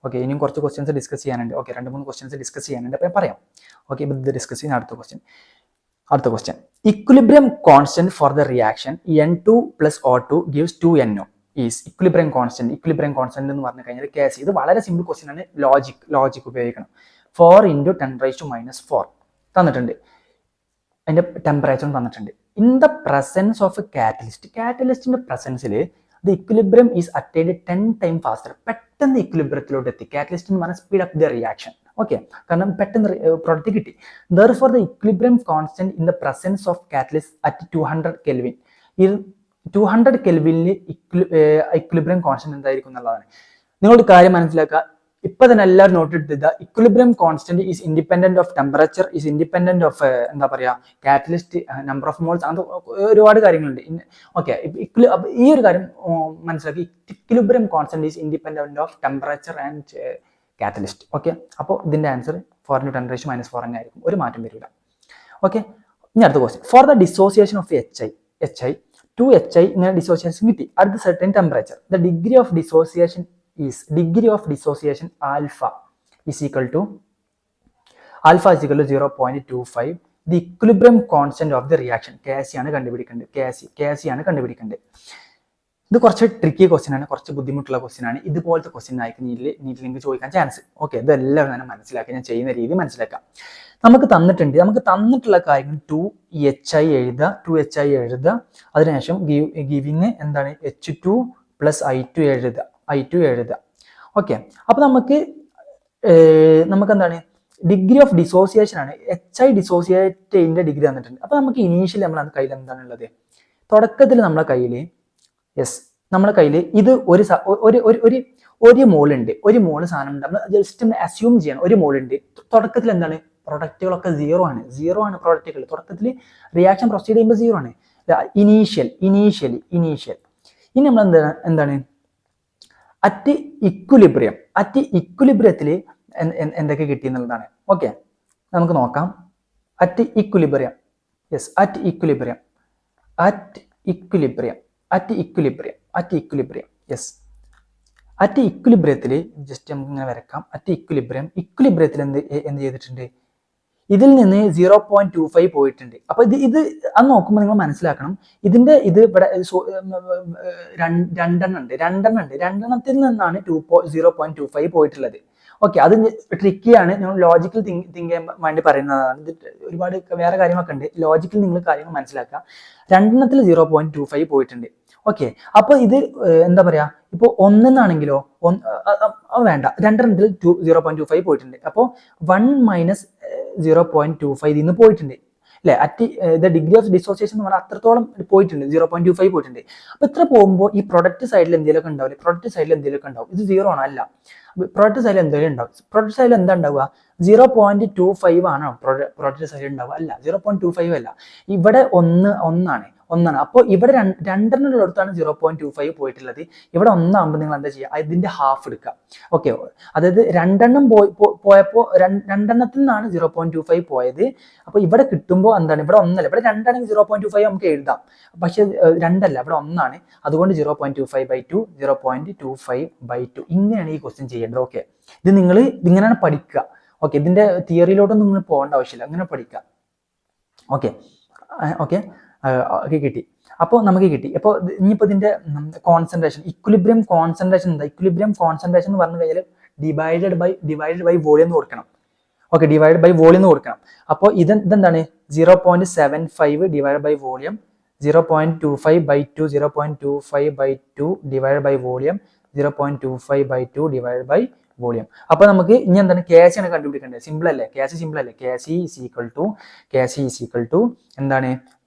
ഓക്കെ, ഇനിയും കുറച്ച് ക്വസ്റ്റ്യൻസ് ഡിസ്കസ് ചെയ്യാനുണ്ട്. ഓക്കെ, 2-3 ക്വസ്റ്റ്യൻസ് ഡിസ്കസ് ചെയ്യാനുണ്ട്. അപ്പോൾ ഞാൻ പറയാം. ഓക്കെ, ഇത് ഡിസ്കസ് ചെയ്യുന്ന അടുത്ത question. Equilibrium constant four the reaction N2 + O2 gives 2NO is equilibrium constant എന്ന് പറഞ്ഞു കഴിഞ്ഞാൽ കേസ്. ഇത് വളരെ സിമ്പിൾ ക്വസ്റ്റ്യൻ ആണ്. ലോജിക് ഉപയോഗിക്കണം. 4 × 10⁻⁻⁴ തന്നിട്ടുണ്ട്. അതിന്റെ ടെമ്പറേച്ചറും തന്നിട്ടുണ്ട്. In the presence of a കാറ്റലിസ്റ്റിന്റെ പ്രസൻസിൽ the equilibrium is attained 10 times faster. പെട്ടെന്ന് ഇക്വിലിബ്രിയത്തിലോട്ട് എത്തി. കാറ്റലിസ്റ്റ് എന്ന് പറഞ്ഞാൽ speed up the reaction. Okay, കാരണം പെട്ടെന്ന് പ്രൊഡക്റ്റ് കിട്ടി. Therefore the equilibrium constant in the presence of catalyst at 200 Kelvin. ഈ 200 Kelvinൽ ഇക്വിലിബ്രിയം കോൺസ്റ്റന്റ് എന്തായിരിക്കും എന്നുള്ളതാണ്. നിങ്ങളൊരു കാര്യം മനസ്സിലാക്കുക. ഇപ്പൊ തന്നെ എല്ലാവരും നോട്ട് എടുത്തത് equilibrium constant is independent of temperature, is independent of എന്താ പറയാ കാറ്റലിസ്റ്റ്, നമ്പർ ഓഫ് മോൾസ്, അങ്ങനത്തെ ഒരുപാട് കാര്യങ്ങളുണ്ട്. ഓക്കെ, ഈ ഒരു കാര്യം മനസ്സിലാക്കി. Equilibrium constant is independent of temperature and catalyst. Okay, അപ്പോൾ ഇതിന്റെ ആൻസർ 4 × 10⁻⁴ തന്നെ ആയിരിക്കും. ഒരു മാറ്റം വരില്ല. ഓക്കെ, ഇനി അടുത്ത question. For the dissociation of HI 2HI ഇങ്ങനെ ഡിസോസിയേഷൻ കിട്ടി at certain temperature. The degree of dissociation alpha is equal to 0.25. The equilibrium constant of the reaction Kc ആണ് കണ്ടുപിടിക്കേണ്ടത്. ഇത് കുറച്ച് ട്രിക്കി ക്വസ്റ്റ്യൻ ആണ്, കുറച്ച് ബുദ്ധിമുട്ടുള്ള ക്വസ്റ്റ്യൻ ആണ്. ഇതുപോലത്തെ ക്വസ്റ്റ്യൻ ആയിരിക്കും നീറ്റ് ലിങ്ക് ചോദിക്കാൻ ചാൻസ്. ഓക്കെ, ഇതെല്ലാം തന്നെ മനസ്സിലാക്കി, ഞാൻ ചെയ്യുന്ന രീതി മനസ്സിലാക്കാം. നമുക്ക് തന്നിട്ടുള്ള കാര്യങ്ങൾ 2HI എഴുതുക. അതിനുശേഷം ഗിവിങ് എന്താണ് H2 + I2 എഴുതുക. ഓക്കെ, അപ്പൊ നമുക്ക് എന്താണ് ഡിഗ്രി ഓഫ് ഡിസോസിയേഷൻ ആണ്. HI ഡിസോസിയേറ്റിന്റെ ഡിഗ്രി തന്നിട്ടുണ്ട്. അപ്പൊ നമുക്ക് ഇനീഷ്യലി നമ്മളെ കയ്യിൽ എന്താണുള്ളത്? തുടക്കത്തിൽ നമ്മളെ കയ്യിൽ ഇത് ഒരു മോൾ ഉണ്ട്. ഒരു മോള് സാധനം ഉണ്ട്. നമ്മൾ ജസ്റ്റ് അസ്യൂം ചെയ്യണം ഒരു മോൾ ഉണ്ട്. തുടക്കത്തിൽ എന്താണ്? പ്രൊഡക്റ്റുകളൊക്കെ 0 ആണ് പ്രൊഡക്റ്റുകൾ. തുടക്കത്തിൽ റിയാക്ഷൻ പ്രൊസീഡ് ചെയ്യുമ്പോൾ 0 ആണ്. ഇനീഷ്യലി ഇനി നമ്മൾ എന്താണ് അറ്റ് ഇക്വിലിബ്രിയത്തിൽ എന്തൊക്കെ കിട്ടി എന്നുള്ളതാണ്. ഓക്കെ, നമുക്ക് നോക്കാം. അറ്റ് ഇക്വിലിബ്രിയം ജസ്റ്റ് നമുക്ക് ഇങ്ങനെ വരക്കാം. അറ്റ് ഇക്വിലിബ്രിയത്തിൽ എന്ത് ചെയ്തിട്ടുണ്ട്? ഇതിൽ നിന്ന് 0.25 പോയിട്ടുണ്ട്. അപ്പൊ ഇത് അത് നോക്കുമ്പോൾ നിങ്ങൾ മനസ്സിലാക്കണം, ഇത് ഇവിടെ രണ്ടെണ്ണം ഉണ്ട്. രണ്ടെണ്ണത്തിൽ നിന്നാണ് 0.25 പോയിട്ടുള്ളത്. ഓക്കെ, അത് ട്രിക്കിയാണ്. നമ്മൾ ലോജിക്കൽ തിങ്ക് ചെയ്യാൻ വേണ്ടി പറയുന്നതാണ്. ഇത് ഒരുപാട് വേറെ കാര്യങ്ങളൊക്കെ ഉണ്ട്. ലോജിക്കൽ നിങ്ങൾ കാര്യങ്ങൾ മനസ്സിലാക്കുക. രണ്ടെണ്ണത്തിൽ 0.25 പോയിട്ടുണ്ട്. ഓക്കെ, അപ്പൊ ഇത് എന്താ പറയാ, ഇപ്പൊ ഒന്നെന്നാണെങ്കിലോ വേണ്ട, രണ്ടെണ്ണത്തിൽ 0.25 പോയിട്ടുണ്ട്. അപ്പോൾ 1 - 0.25 ഇതിന്ന് പോയിട്ടുണ്ട് അല്ലെ? At the degree of dissociation എന്ന് പറഞ്ഞാൽ അത്രത്തോളം പോയിട്ടുണ്ട്, 0.25 പോയിട്ടുണ്ട്. അപ്പൊ ഇത്ര പോകുമ്പോൾ ഈ പ്രൊഡക്റ്റ് സൈഡിൽ എന്തെങ്കിലുമൊക്കെ ഉണ്ടാവും. ഇത് 0 ആണ്, അല്ല. പ്രൊഡക്റ്റ് സൈഡിൽ എന്തെങ്കിലും ഉണ്ടാവും. പ്രൊഡക്റ്റ് സൈഡിൽ എന്താ ഉണ്ടാവുക? 0.25 ആണോ പ്രൊഡക്റ്റ് സൈഡിൽ ഉണ്ടാവുക? അല്ല, 0.25 അല്ല. ഇവിടെ ഒന്നാണ്. അപ്പോൾ ഇവിടെ രണ്ടെണ്ണുള്ളിടത്താണ് 0.25 പോയിട്ടുള്ളത്. ഇവിടെ ഒന്നാകുമ്പോൾ നിങ്ങൾ എന്താ ചെയ്യുക? ഇതിന്റെ ഹാഫ് എടുക്കുക. ഓക്കെ, അതായത് രണ്ടെണ്ണം പോയപ്പോൾ രണ്ടെണ്ണത്തിൽ നിന്നാണ് 0.25 പോയത്. അപ്പൊ ഇവിടെ കിട്ടുമ്പോൾ എന്താണ്? ഇവിടെ ഒന്നല്ല, ഇവിടെ രണ്ടാണെങ്കിൽ 0.25 നമുക്ക് എഴുതാം. പക്ഷെ രണ്ടല്ല, ഇവിടെ ഒന്നാണ്. അതുകൊണ്ട് 0.25/2, 0.25/2 ഇങ്ങനെയാണ് ഈ ക്വസ്റ്റ്യൻ ചെയ്യേണ്ടത്. ഓക്കെ, ഇത് നിങ്ങൾ ഇങ്ങനെയാണ് പഠിക്കുക. ഓക്കെ, ഇതിന്റെ തിയറിയിലോട്ടൊന്നും നിങ്ങൾ പോകേണ്ട ആവശ്യമില്ല, അങ്ങനെ പഠിക്കുക. ഓക്കെ, കിട്ടി. അപ്പോൾ നമുക്ക് കിട്ടി. അപ്പോൾ ഇനിയിപ്പോൾ ഇതിന്റെ കോൺസെൻട്രേഷൻ, ഇക്വിലിബ്രിയം കോൺസെൻട്രേഷൻ എന്താ? ഇക്വിലിബ്രിയം കോൺസെൻട്രേഷൻ എന്ന് പറഞ്ഞു കഴിഞ്ഞാൽ ഡിവൈഡഡ് ബൈ വോളിയം എന്ന് കൊടുക്കണം. ഓക്കെ, ഡിവൈഡ് ബൈ വോളിയം എന്ന് കൊടുക്കണം. അപ്പോൾ ഇതെന്താണ്? 0.75 divide by volume, 0.25/2, 0.25/2 divide by volume, 0.25/2 divide by volume. അപ്പൊ നമുക്ക് ഇനി എന്താണ്? KC ആണ് കണ്ടുപിടിക്കേണ്ടത്. സിമ്പിൾ അല്ലേ? KC ഈസ് ഈക്വൽ ടു എന്താണ്?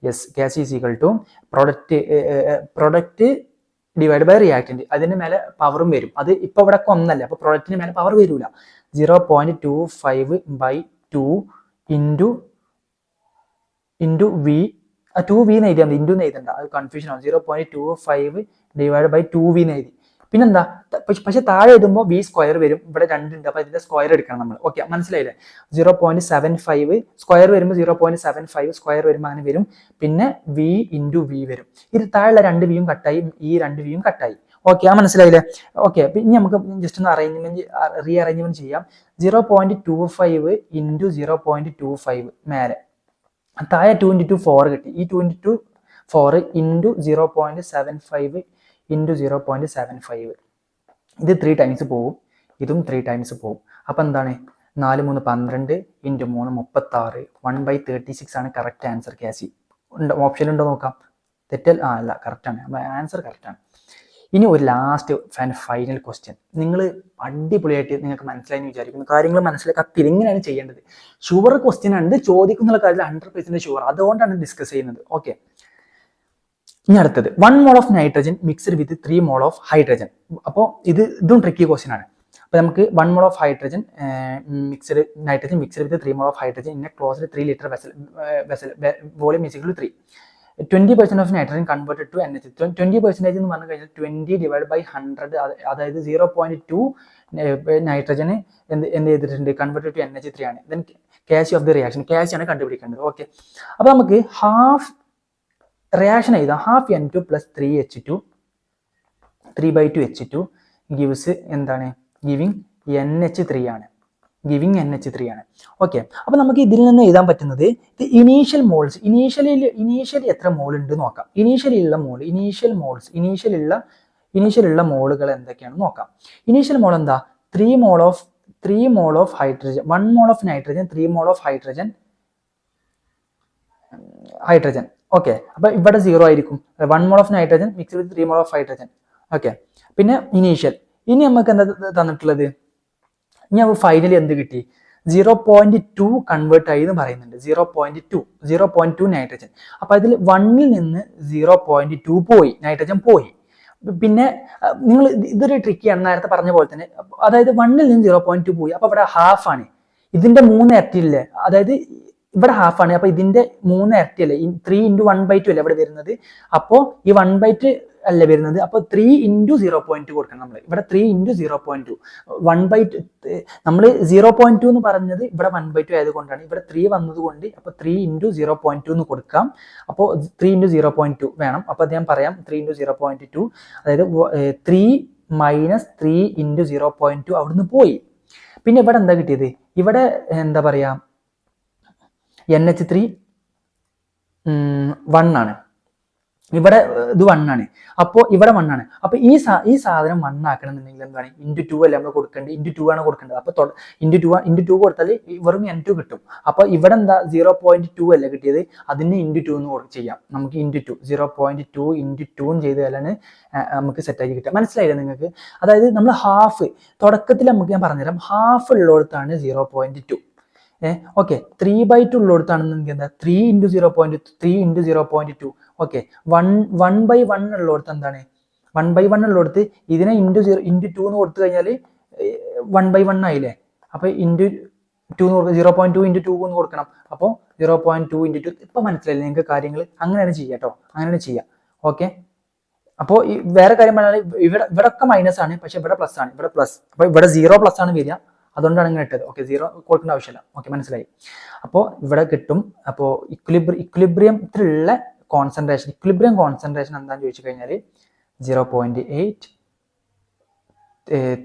KC is equal to product divide by reactant. അതിന്റെ മേലെ പവറും വരും. അത് ഇപ്പൊ ഇവിടെ ഒന്നല്ല, അപ്പൊ പ്രൊഡക്റ്റിന് മേലെ പവർ വരൂല. 0.25/2 ഇൻറ്റു V, 2v എന്ന് എഴുതിയാൽ മതി, ഇൻറ്റു എന്ന് എഴുതണ്ട, അത് കൺഫ്യൂഷൻ ആവും. 0.25 ഡിവൈഡ് ബൈ 2v എന്ന് എഴുതി. പിന്നെന്താ, പക്ഷെ താഴെ എഴുതുമ്പോൾ v സ്ക്വയർ വരും, ഇവിടെ 2 ഉണ്ട്, അപ്പൊ ഇതിന്റെ സ്ക്വയർ എടുക്കണം നമ്മൾ. ഓക്കെ, മനസ്സിലായില്ലേ? 0.75 സ്ക്വയർ വരുമ്പോൾ 0.75 സ്ക്വയർ വരുമ്പോൾ അങ്ങനെ വരും. പിന്നെ v ഇൻറ്റു v വരും. ഇത് താഴെയുള്ള 2 vയും കട്ടായി, ഈ 2 vയും കട്ടായി. ഓക്കെ, ആ മനസ്സിലായില്ലേ? ഓക്കെ, ഇനി നമുക്ക് ജസ്റ്റ് ഒന്ന് റീ അറേഞ്ച്മെന്റ് ചെയ്യാം. 0.25 ഇൻറ്റു 0.25 മേലെ, താഴെ 2 × 2 4 കിട്ടി. ഈ 2 × 2 4 ഇൻറ്റു 0.75 ഇൻറ്റു 0.75, ഇത് 3 ടൈംസ് പോവും, ഇതും 3 ടൈംസ് പോവും. അപ്പം എന്താണ്, 4 3 12 ഇൻറ്റു 3 36, 1/36 ആണ് കറക്റ്റ് ആൻസർ. ക്യാസി ഉണ്ട്, ഓപ്ഷൻ ഉണ്ടോ നോക്കാം. തെറ്റൽ അല്ല, കറക്റ്റാണ്, ആൻസർ കറക്റ്റാണ്. ഇനി ഒരു ലാസ്റ്റ് ഫൈനൽ ക്വസ്റ്റ്യൻ. നിങ്ങൾ അടിപൊളിയായിട്ട് നിങ്ങൾക്ക് മനസ്സിലായി എന്ന് വിചാരിക്കുന്നു, കാര്യങ്ങൾ മനസ്സിലാക്കത്തില്ല, എങ്ങനെയാണ് ചെയ്യേണ്ടത്. ഷുവർ ക്വസ്റ്റ്യൻ ആണ്, ഇത് ചോദിക്കുന്ന കാര്യത്തിൽ 100% ഷുവർ, അതുകൊണ്ടാണ് ഡിസ്കസ് ചെയ്യുന്നത്. ഓക്കെ, ഇനി അടുത്തത് 1 mol of nitrogen mixed with 3 mol of hydrogen. അപ്പോൾ ഇതും ട്രിക്കി ക്വസ്റ്റ്യൻ ആണ്. അപ്പോൾ നമുക്ക് 1 mol of hydrogen nitrogen mixed with 3 mol of hydrogen in a closed 3 litre vessel volume is equal to 3. 20% of nitrogen converted to NH. 20% എന്ന് പറഞ്ഞു കഴിഞ്ഞാൽ 20 divide by 100, അതായത് 0.2 നൈട്രജന് എന്ത് ചെയ്തിട്ടുണ്ട്, കൺവേർട്ടഡ് ടു NH3 ആണ്. Then K C of the reaction, കാസിയാണ് കണ്ടുപിടിക്കേണ്ടത്. Okay, അപ്പോൾ നമുക്ക് ഹാഫ് റിയാക്ഷൻ എഴുതാം. Half N2 plus 3H2 3/2 H2 gives എന്താണ്, ഗിവിങ് NH3 ആണ്, ഗിവിങ് NH3 ആണ്. ഓക്കെ, അപ്പൊ നമുക്ക് ഇതിൽ നിന്ന് എഴുതാൻ പറ്റുന്നത് ഇത് ഇനീഷ്യൽ മോൾസ്, ഇനീഷ്യലി എത്ര മോൾ ഉണ്ട് നോക്കാം. ഇനീഷ്യലുള്ള മോളുകൾ എന്തൊക്കെയാണെന്ന് നോക്കാം. ഇനീഷ്യൽ മോൾ എന്താ, 3 mol of hydrogen, 1 mol of nitrogen, 3 mol of hydrogen. Okay, അപ്പൊ ഇവിടെ 0 ആയിരിക്കും. 1 mol of nitrogen mix with 3 mol of hydrogen. Okay, പിന്നെ ഇനീഷ്യൽ. ഇനി നമുക്ക് എന്താ തന്നിട്ടുള്ളത്, ഇനി നമുക്ക് ഫൈനലി എന്ത് കിട്ടി, 0.2 കൺവേർട്ട് ആയി എന്ന് പറയുന്നുണ്ട്. 0.2 നൈട്രജൻ. അപ്പൊ അതിൽ 1ൽ നിന്ന് 0.2 പോയി, നൈട്രജൻ പോയി. പിന്നെ നിങ്ങൾ ഇതൊരു ട്രിക്കിയാണ്, നേരത്തെ പറഞ്ഞ പോലെ തന്നെ. അതായത് 1ൽ നിന്ന് 0.2 പോയി, അപ്പൊ ഇവിടെ ഹാഫ് ആണ്, ഇതിന്റെ 3 ഇരട്ടിയില്ലേ, അതായത് ഇവിടെ ഹാഫ് ആണ്, അപ്പൊ ഇതിന്റെ 3 ഇരട്ടിയല്ലേ, 3 × 1/2 അല്ലേ ഇവിടെ വരുന്നത്. അപ്പോ ഈ 1/2 അല്ല വരുന്നത്, അപ്പൊ 3 × 0.2 കൊടുക്കണം നമ്മൾ. ഇവിടെ 3 × 0.2, 1/2 നമ്മൾ 0.2 എന്ന് പറഞ്ഞത് ഇവിടെ 1/2 ആയതുകൊണ്ടാണ്, ഇവിടെ 3 വന്നതുകൊണ്ട് അപ്പൊ 3 × 0.2 എന്ന് കൊടുക്കാം. അപ്പോൾ 3 × 0.2 വേണം. അപ്പൊ അത് ഞാൻ പറയാം, 3 × 0.2, അതായത് 3 - 3 × 0.2 അവിടുന്ന് പോയി. പിന്നെ ഇവിടെ എന്താ കിട്ടിയത്, ഇവിടെ എന്താ പറയാ, NH3 1 ആണ്, ഇവിടെ ഇത് 1 ആണ്, അപ്പോൾ ഇവിടെ 1 ആണ്. അപ്പൊ ഈ സാധനം 1 ആക്കണം എന്നുണ്ടെങ്കിൽ എന്താണ്, × 2 അല്ലേ നമ്മൾ കൊടുക്കേണ്ടത്, × 2 ആണ് കൊടുക്കേണ്ടത്. അപ്പൊ × 2 കൊടുത്താൽ വെറും N2 കിട്ടും. അപ്പൊ ഇവിടെ എന്താ 0.2 അല്ലേ കിട്ടിയത്, അതിന് × 2 എന്ന് ചെയ്യാം നമുക്ക്. × 2 0.2 × 2 ചെയ്താലാണ് നമുക്ക് സെറ്റാക്കി കിട്ടുക. മനസ്സിലായില്ലേ നിങ്ങൾക്ക്? അതായത് നമ്മൾ ഹാഫ് തുടക്കത്തിൽ നമുക്ക് ഞാൻ പറഞ്ഞുതരാം, ഹാഫ് ഉള്ളിടത്താണ് 0.2. ഓക്കെ, 3/2 ഉള്ളിടത്താണെന്നെങ്കിൽ എന്താ, 3 × 0.2, 3 × 0.2. ഓക്കെ, 1/1 ഉള്ളിടത്ത് എന്താണ്, 1/1 ഉള്ളിടത്ത് ഇതിനെ × 2 എന്ന് കൊടുത്തു കഴിഞ്ഞാൽ 1/1 ആയില്ലേ. അപ്പൊ × 2 0.2 × 2 എന്ന് കൊടുക്കണം. അപ്പോൾ 0.2 × 2. ഇപ്പൊ മനസ്സിലായില്ലേ നിങ്ങൾക്ക് കാര്യങ്ങൾ? അങ്ങനെയാണ് ചെയ്യുക കേട്ടോ, അങ്ങനെയാണ് ചെയ്യുക. ഓക്കെ, അപ്പോൾ വേറെ കാര്യം പറഞ്ഞാൽ ഇവിടെ ഒക്കെ മൈനസ് ആണ്, പക്ഷെ ഇവിടെ പ്ലസ് ആണ്, ഇവിടെ പ്ലസ്. അപ്പൊ ഇവിടെ 0 പ്ലസ് ആണ് വരിക, അതുകൊണ്ടാണ് ഇങ്ങനെ ഇട്ടത്. ഓക്കെ, 0 കൊടുക്കേണ്ട ആവശ്യമില്ല. ഓക്കെ, മനസ്സിലായി. അപ്പോൾ ഇവിടെ കിട്ടും. അപ്പോൾ ഇക്വിലിബ്രിയത്തിലുള്ള ഇക്വിലിബ്രിയം കോൺസെൻട്രേഷൻ എന്താണെന്ന് ചോദിച്ചു കഴിഞ്ഞാൽ 0.8,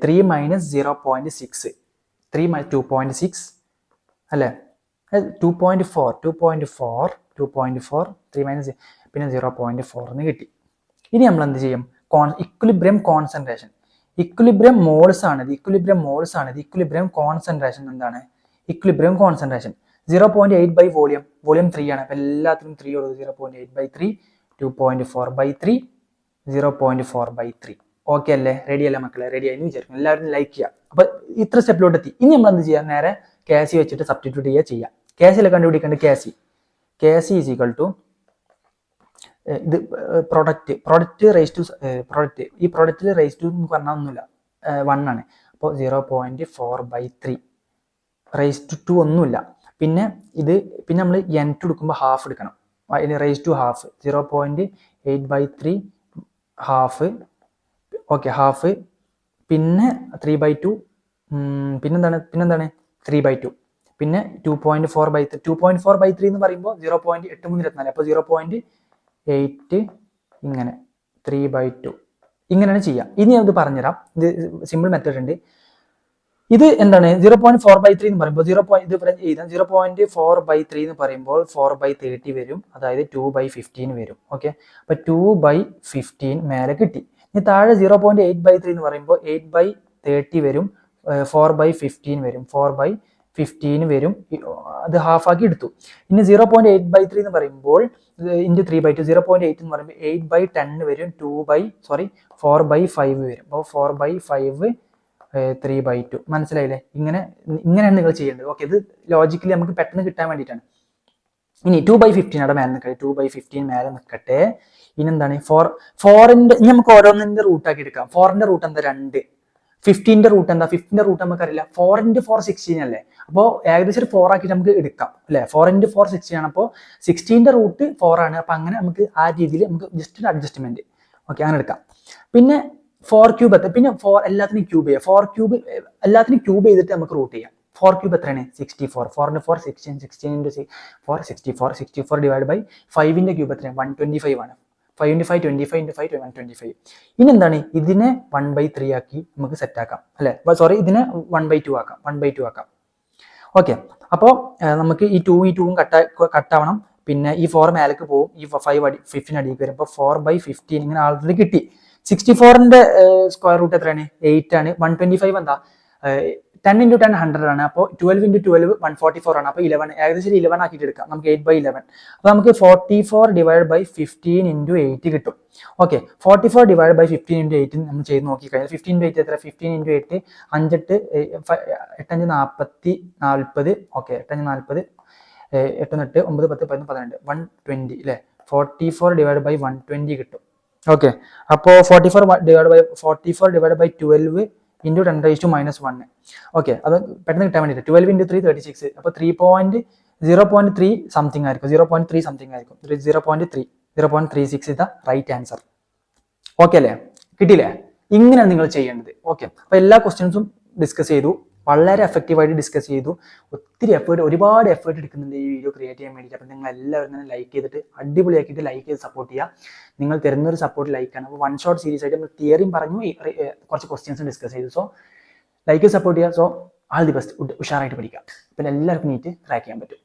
3 - 0.6, 3 - 2.6 അല്ലേ, 2.4, 3 - പിന്നെ 0.4 എന്ന് കിട്ടി. ഇനി നമ്മൾ എന്ത് ചെയ്യും, ഇക്വിലിബ്രിയം കോൺസെൻട്രേഷൻ, ഇക്വിലിബ്രിയം മോൾസ് ആണ്, ഇക്വിലിബ്രിയം കോൺസെൻട്രേഷൻ എന്താണ്, ഇക്വിലിബ്രിയം കോൺസെൻട്രേഷൻ 0.8 ബൈ വോളിയം 3 ആണ്. അപ്പൊ എല്ലാത്തിനും 3 കൊടുക്കും. 0.8/3, 2.4/3, 0.4/3. ഓക്കെ അല്ലേ? റെഡി അല്ലേ മക്കളെ? റെഡി ആയി വിചാരിക്കും. എല്ലാവരും ലൈക്ക് ചെയ്യുക. അപ്പൊ ഇത്ര സ്റ്റെപ്പിലോട്ട് എത്തി. ഇനി നമ്മൾ എന്ത് ചെയ്യാം, നേരെ കാസി വെച്ചിട്ട് സബ്സ്റ്റിറ്റ്യൂട്ട് ചെയ്യാം. കാസിയിലെ കണ്ടുപിടിക്കേണ്ട കാസി ഈസ് ഈക്വൽ ടു ഇത് പ്രൊഡക്റ്റ് റേസ് ടു പ്രൊഡക്റ്റ്. ഈ പ്രൊഡക്റ്റിൽ റേസ് ടു എന്ന് പറഞ്ഞാൽ ഒന്നുമില്ല, 1 ആണ്. അപ്പോൾ 0.4/3 റേസ് ടു 2 ഒന്നുമില്ല. പിന്നെ നമ്മൾ N2 എടുക്കുമ്പോൾ ഹാഫ് എടുക്കണം. അതിന് raise to half 0.8/3 half. Okay, half. പിന്നെ 3/2. പിന്നെന്താണ് 3/2. പിന്നെ 2.4/3. 2.4/3 എന്ന് പറയുമ്പോൾ 0.8324. അപ്പോൾ 0.8 ഇങ്ങനെ 3/2 ഇങ്ങനെയാണ് ചെയ്യുക. ഇനി അത് പറഞ്ഞുതരാം. ഇത് സിമ്പിൾ മെത്തേഡ് ഉണ്ട്. ഇത് എന്താണ് 0.4/3 എന്ന് പറയുമ്പോൾ ഇത് എഴുതാം. 0.4/3 എന്ന് പറയുമ്പോൾ 4/30 വരും, അതായത് 2/15 വരും. ഓക്കെ, അപ്പൊ 2/15 മേലെ കിട്ടി. ഇനി താഴെ 0.8/3 എന്ന് പറയുമ്പോൾ 8/30 വരും, 4/15 വരും, 4/15 വരും. അത് ഹാഫ് ആക്കി എടുത്തു. ഇനി 0.8/3 എന്ന് പറയുമ്പോൾ ഇൻറ്റു 3/2, 0.8 എന്ന് പറയുമ്പോൾ 8/10 വരും, 4/5 വരും. അപ്പോൾ 4/5 3/2. മനസ്സിലായില്ലേ? ഇങ്ങനെയാണ് നിങ്ങൾ ചെയ്യേണ്ടത്. ഓക്കെ, ഇത് ലോജിക്കലി നമുക്ക് പെട്ടെന്ന് കിട്ടാൻ വേണ്ടിയിട്ടാണ്. ഇനി 2/15 അവിടെ മേലെ നിൽക്കട്ടെ, 2/15 മേലെ നിൽക്കട്ടെ. ഇനി എന്താണ് 4ന്റെ നമുക്ക് ഓരോന്നിന്റെ റൂട്ട് ആക്കി എടുക്കാം. 4ന്റെ റൂട്ട് എന്താ 2, 15ന്റെ റൂട്ട് എന്താ, 15ന്റെ റൂട്ട് നമുക്കറിയില്ല. 4 × 4 16 അല്ലേ? അപ്പോൾ ഏകദേശം ഒരു 4 ആക്കിയിട്ട് നമുക്ക് എടുക്കാം അല്ലെ? 4 × 4 16 ആണ്. അപ്പോൾ 16ന്റെ റൂട്ട് 4 ആണ്. അപ്പൊ അങ്ങനെ നമുക്ക് ആ രീതിയിൽ നമുക്ക് ജസ്റ്റ് ഒരു അഡ്ജസ്റ്റ്മെന്റ്. ഓക്കെ, അങ്ങനെ എടുക്കാം. പിന്നെ 4³ പിന്നെ 4 എല്ലാത്തിനും ക്യൂബ് ചെയ്യാം. 4³ എല്ലാത്തിനും ക്യൂബ് ചെയ്തിട്ട് നമുക്ക് റൂട്ട് ചെയ്യാം. 4³ എത്രയാണ് 64. 4 × 4 16, 16 × 4 64. 64 ഡിവൈഡ് ബൈ 5ന്റെ ക്യൂബ് എത്രയാണ് 125 ആണ്. 5 × 5 25 × 5 125. ഇനി എന്താണ് ഇതിനെ 1/3 ആക്കി നമുക്ക് സെറ്റ് ആക്കാം അല്ലെ? സോറി, ഇതിനെ 1/2 ആക്കാം, 1/2 ആക്കാം. ഓക്കെ, അപ്പോൾ നമുക്ക് ഈ 2 കട്ടാവണം. പിന്നെ ഈ 4 മേലേക്ക് പോകും, ഈ 15 അടിക്ക് വരും. അപ്പോൾ 4/15 ഇങ്ങനെ ആൾറെഡി കിട്ടി. 64ന്റെ സ്ക്വയർ റൂട്ട് എത്രയാണ് 8 ആണ്. 125 എന്താ 10 × 10 100 ആണ്. അപ്പോൾ 12 × 12 144 ആണ്. അപ്പോൾ 11 ഏകദേശം 11 ആക്കിയിട്ട് എടുക്കാം. നമുക്ക് 8/11. അപ്പോൾ നമുക്ക് 44 ഡിവൈഡ് ബൈ 15 × 8 കിട്ടും. ഓക്കെ, 44 ഡിവൈഡ് ബൈ 15 × 8 നമ്മൾ ചെയ്ത് നോക്കി കഴിഞ്ഞാൽ 15 × 8 എത്ര 15 × 8 5 8 8 40. ഓക്കെ, 8 40 8 8 9 10 11 12 120 അല്ലേ? 44 ഡിവൈഡ് ബൈ 120 കിട്ടും. ഓക്കെ, അപ്പോൾ 44 ഡിവൈഡ് ബൈ 12 × 10⁻⁻1. ഓക്കെ, അത് പെട്ടെന്ന് കിട്ടാൻ വേണ്ടിയിട്ട് 12 × 3 36. അപ്പോൾ 0.3 സംതിങ് ആയിരിക്കും, 0.3 സംതിങ് ആയിരിക്കും. 0.36 ഇതാ റൈറ്റ് ആൻസർ. ഓക്കെ അല്ലേ? കിട്ടിയില്ലേ? ഇങ്ങനെയാണ് നിങ്ങൾ ചെയ്യേണ്ടത്. ഓക്കെ, അപ്പോൾ എല്ലാ ക്വസ്റ്റ്യൻസും ഡിസ്കസ് ചെയ്തു, വളരെ എഫക്റ്റീവായിട്ട് ഡിസ്കസ് ചെയ്തു. ഒരുപാട് എഫേർട്ട് എടുക്കുന്നുണ്ട് ഈ വീഡിയോ ക്രിയേറ്റ് ചെയ്യാൻ വേണ്ടിയിട്ട്. അപ്പം നിങ്ങൾ എല്ലാവരും തന്നെ ലൈക്ക് ചെയ്തിട്ട് അടിപൊളിയാക്കിയിട്ട് ലൈക്ക് ചെയ്ത് സപ്പോർട്ട് ചെയ്യുക. നിങ്ങൾ തരുന്നൊരു സപ്പോർട്ട് ലൈക്കാണ്. അപ്പോൾ 1 ഷോട്ട് സീരീസ് ആയിട്ട് നമ്മൾ തിയറിയും പറഞ്ഞു, കുറച്ച് ക്വസ്റ്റ്യൻസും ഡിസ്കസ് ചെയ്തു. സോ ലൈക്ക് ചെയ്ത് സപ്പോർട്ട് ചെയ്യുക. So all the best. ഉഷാറായിട്ട് പഠിക്കുക. പിന്നെ എല്ലാവർക്കും നീറ്റ് ക്രാക്ക് ചെയ്യാൻ പറ്റും.